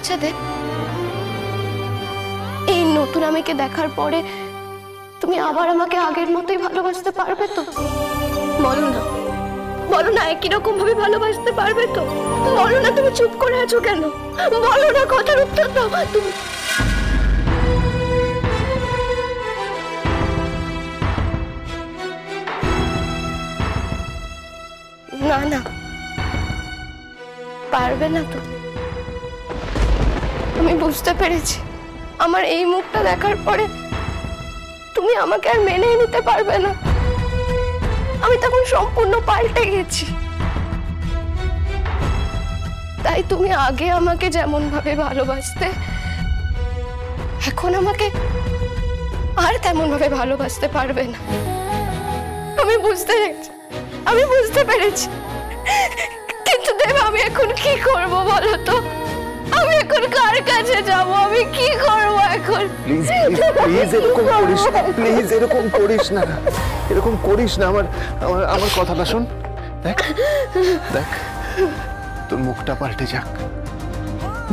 আচ্ছা দেখ, এই নতুন আমিকে দেখার পরে তুমি আবার আমাকে আগের মতোই ভালোবাসতে পারবে তো? বলো না, বলো না, একই রকম ভাবে ভালোবাসতে পারবে তো? বলো না, তুমি চুপ করে আছো কেন? বলো না, কথার উত্তর দাও তুমি। না না, পারবে না তো। আমি বুঝতে পেরেছি, আমার এই মুখটা দেখার পরে তুমি আমাকে আর মেনে নিতে পারবে না। আমি তখন সম্পূর্ণ পাল্টে গেছি। তাই তুমি আগে আমাকে যেমন ভাবে ভালোবাসতে, এখন আমাকে আর তেমন ভাবে ভালোবাসতে পারবে না। আমি বুঝতে পেরেছি। কিন্তু দেব, আমি এখন কি করব বলো তো? আমি এখন কার কাছে যাব? আমি কি করব এখন? প্লিজ এরকম করিস না, এরকম করিস না। আমার কথাটা শোন। দেখ দেখ, তোর মুখটা পাল্টে যাক,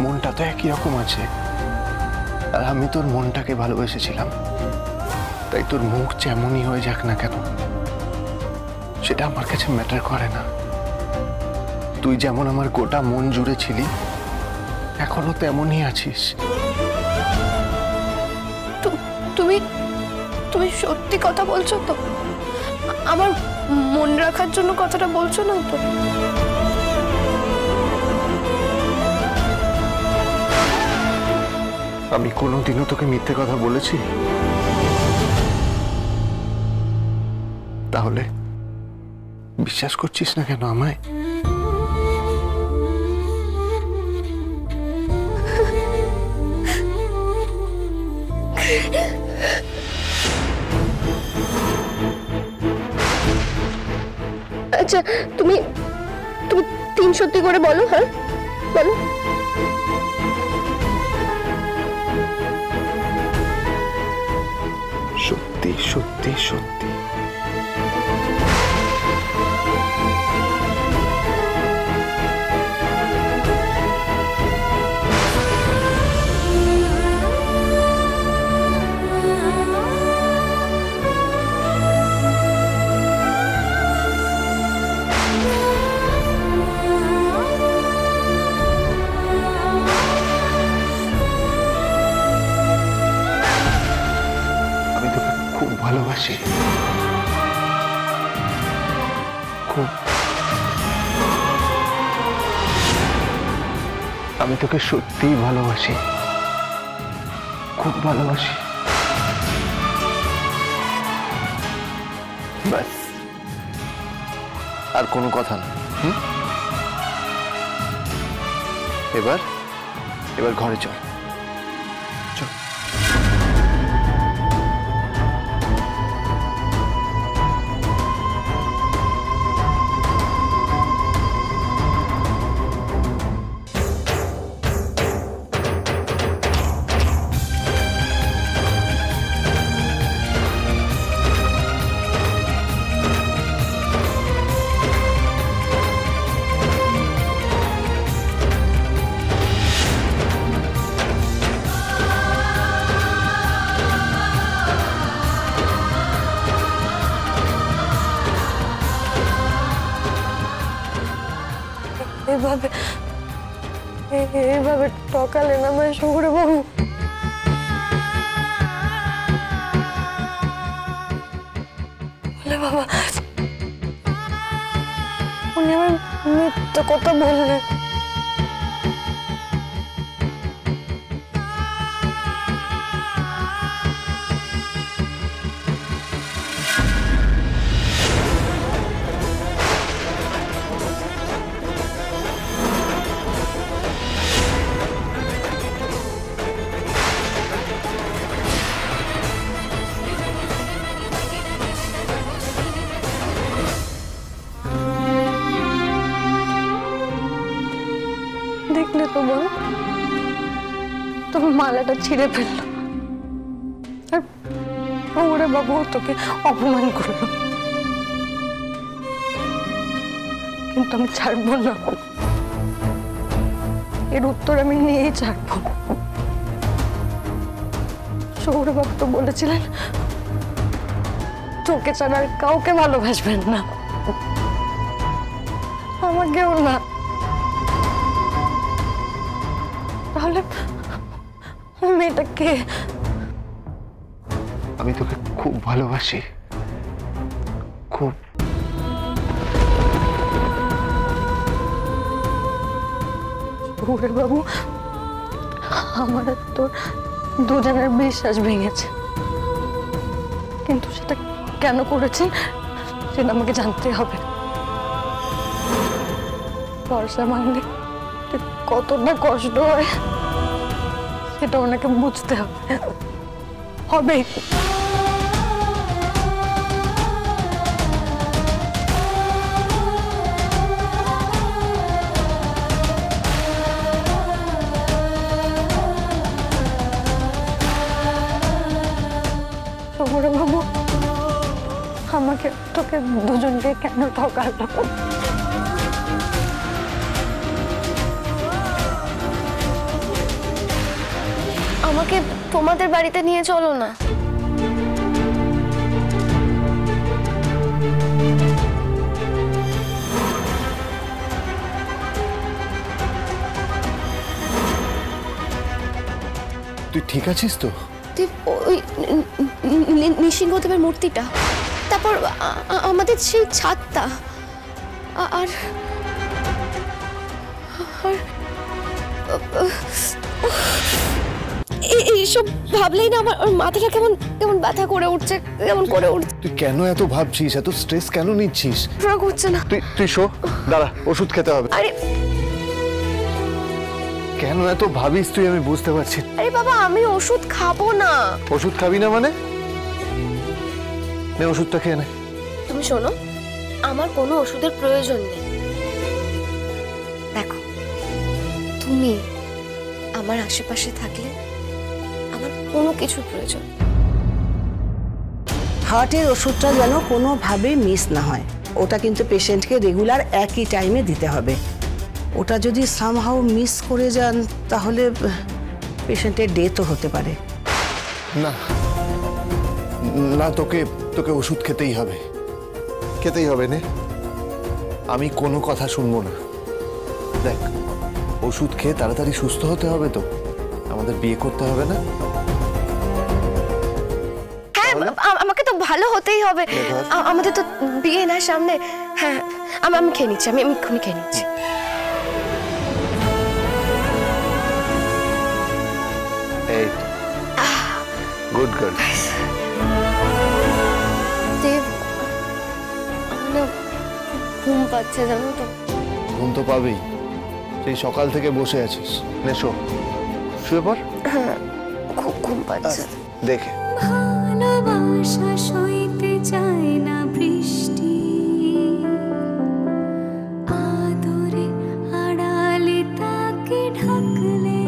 মনটা তো একই রকম আছে। আর আমি তোর মনটাকে ভালোবেসেছিলাম, তাই তোর মুখ যেমনই হয়ে যাক না কেন, সেটা আমার কাছে ম্যাটার করে না। তুই যেমন আমার গোটা মন জুড়ে ছিলি, এখনো তেমনই আছিস। তুমি সত্যি কথা বলছো তো? আমার মন রাখার জন্য কথাটা বলছো না তো? আমি কোনোদিনও তোকে মিথ্যে কথা বলেছি? তাহলে বিশ্বাস করছিস না কেন আমায়? আচ্ছা, তুমি তিন সত্যি করে বলো। হ্যাঁ বলো। সত্যি সত্যি সত্যি। ভালোবাসি খুব। আমি তোকে সত্যিই ভালোবাসি, খুব ভালোবাসি। ব্যাস, আর কোনো কথা না। এবার ঘরে চল। এভাবে টকালেন আমায় শঙ্কর বাবু। বলে বাবা, উনি আমার মিথ্যে কথা বললেন। দেখলে তো বোন, তোমার মালাটা ছিঁড়ে ফেললো, আর ওরে বাবু তোকে অপমান করলো। কিন্তু আমি ছাড়বো না, এর উত্তর আমি নিয়েই ছাড়বো। সৌরবাবু তো বলেছিলেন তোকে ছাড়া আর কাউকে ভালোবাসবেন না, আমাকেও না। তাহলে মেয়েটা কে? আমি তোকে খুব ভালোবাসি, খুব। বাবু, আমার আর তোর দুজনের বিশ্বাস ভেঙেছে, কিন্তু সেটা কেন করেছেন সেটা আমাকে জানতে হবে। ভরসা মানলে কতটা কষ্ট হয় সেটা ওনাকে বুঝতে হবে। হবে বাবু, আমাকে তোকে দুজনকে কেন ঠকালো? আমাকে তোমাদের বাড়িতে নিয়ে চলো না। তুই ঠিক আছিস তো? ওই নৃসিংহদেবের মূর্তিটা, তারপর আমাদের সেই ছাদটা, আর এইসব ভাবলেই না আমার মাথাটা কেমন কেমন ব্যথা করে উঠছে, কেমন করে উঠছে। তুই কেন এত ভাবছিস, এত স্ট্রেস কেন নিচ্ছিস? রাগ হচ্ছে না? তুই শো, দাঁড়া, ওষুধ খেতে হবে। আরে কেন এত ভাবিস তুই, আমি বুঝতে পারছি। আরে বাবা, আমি ওষুধ খাবো না। ওষুধ খাবি না মানে? নে ওষুধটা খেয়ে নে। তুমি শোনো, আমার কোনো ওষুধের প্রয়োজন নেই। দেখো, তুমি আমার আশেপাশে থাকলে আমার কোনো কিছুর প্রয়োজন। হার্টের ওষুধটা যেন কোনোভাবেই মিস না হয়, ওটা কিন্তু পেশেন্টকে রেগুলার একই টাইমে দিতে হবে। ওটা যদি সামহাউ মিস করে যান তাহলে পেশেন্টের ডেথও হতে পারে। না না, তোকে তোকে ওষুধ খেতেই হবে, খেতেই হবে। নে, আমি কোনো কথা শুনবো না। দেখ, ওষুধ খেয়ে তাড়াতাড়ি সুস্থ হতে হবে তো, আমাদের বিয়ে করতে হবে না? হ্যাঁ, আমাকে তো ভালো হতেই হবে, আমাদের তো বিয়ে না সামনে। হ্যাঁ, আমি খেয়ে নিচ্ছি, আমি এক্ষুনি খেয়ে নিচ্ছি। এই গুড গার্ল। দেব, আমার ঘুম পাচ্ছে, জানো তো? ঘুম তো পাবেই, সেই সকাল থেকে বসে আছিস। নে শো, শুয়ে পড়। হ্যাঁ, খুব ঘুম পাচ্ছে। দেখে ভালোবাসা সইতে চায় না বৃষ্টি, আদরে আড়ালে তাকে ঢাকলে,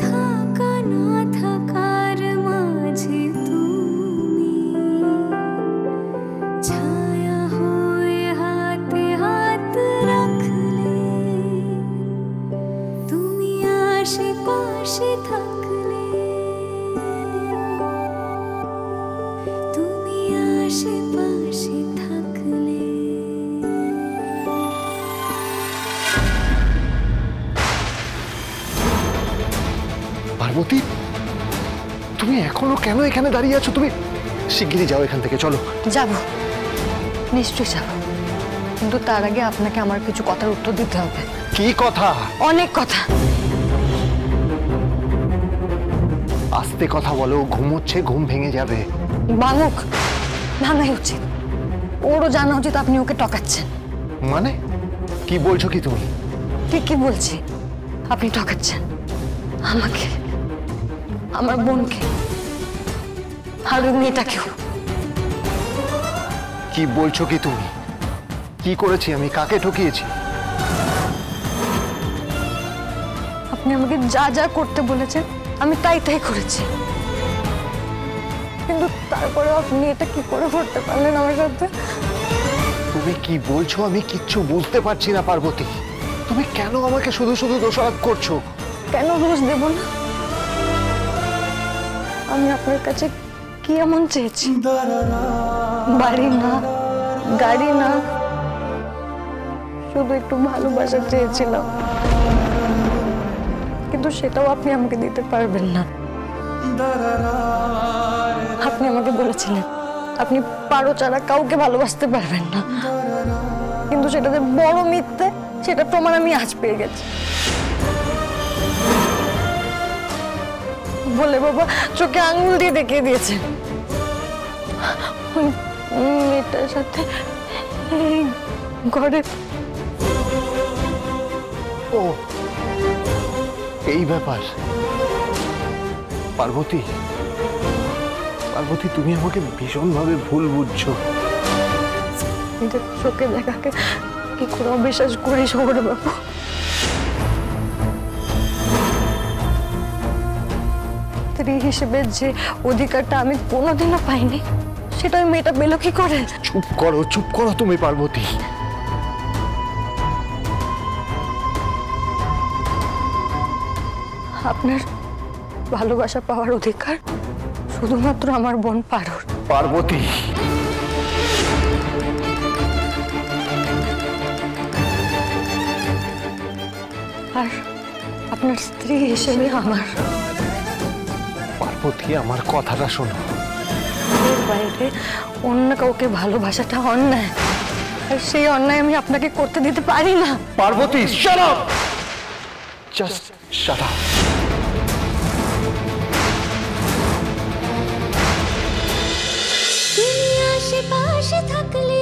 থাকা না থাকার মাঝে তুমি ছায়া হয়ে হাতে হাত রাখলে, তুমি আশেপাশে থাকলে, তুমি আশেপাশে থাকলে। পার্বতী, তুমি এখনো কেন এখানে দাঁড়িয়ে আছো? তুমি শিগগিরই যাও এখান থেকে, চলো। যাব, নিশ্চয়ই যাব, কিন্তু তার আগে আপনাকে আমার কিছু কথার উত্তর দিতে হবে। কি কথা? অনেক কথা। আস্তে কথা বলো, ঘুমোচ্ছে, ঘুম ভেঙে যাবে। বালক, ভাঙাই উচিত, ওরও জানা উচিত আপনি ওকে ঠকাচ্ছেন। মানে কি বলছো কি তুমি? ঠিকই বলছি, আপনি ঠকাচ্ছেন আমাকে, আমার বোনকে, আর ওই মেয়েটাকেও। কি বলছো কি তুমি? কি করেছি আমি? কাকে ঠকিয়েছি? আপনি আমাকে যা যা করতে বলেছেন আমি তাই তাই করেছি, কিন্তু তারপরেও আপনি এটা কি করে করতে পারলেন আমার সাথে? তুমি কি বলছো? আমি কিচ্ছু বুঝতে পারছি না পার্বতী। তুমি কেন আমাকে শুধু শুধু দোষারোপ করছো? কেন দোষ দেব না? আমি আপনার কাছে কি এমন চেয়েছি? বাড়ি না, গাড়ি না, শুধু একটু ভালোবাসা চেয়েছিলাম, কিন্তু সেটাও আপনি আমাকে দিতে পারবেন না। আপনি আমাকে বলেছিলেন আপনি পারো ছাড়া কাউকে ভালোবাসতে পারবেন না, কিন্তু সেটা যে বড় মিথ্যে সেটা প্রমাণ আমি আজ পেয়ে গেছি। বলে বাবা চোখে আঙুল দিয়ে দেখিয়ে দিয়েছে ওই মেয়েটার সাথে এই ঘরে। ও এই ব্যাপার। পার্বতী, পার্বতী, তুমি আমাকে ভীষণভাবে ভুল বুঝছো। নিজের চোখে দেখাকে কি করে অবিশ্বাস করি শহর বাবু? স্ত্রী হিসেবে যে অধিকারটা আমি কোনোদিনও পাইনি সেটা ওই মেয়েটা পেল কি করে? চুপ করো, চুপ করো তুমি পার্বতী। আপনার ভালোবাসা পাওয়ার অধিকার শুধুমাত্র আমার বোন পারোর। পার্বতী, আর আপনার স্ত্রী হিসেবে আমার। পার্বতী, আমার কথাটা শোনো। এর বাইরে অন্য কাউকে ভালোবাসাটা অন্যায়, আর সেই অন্যায় আমি আপনাকে করতে দিতে পারি না। Parvati, shut up! Just shut up. তুমি আশেপাশে থাকলে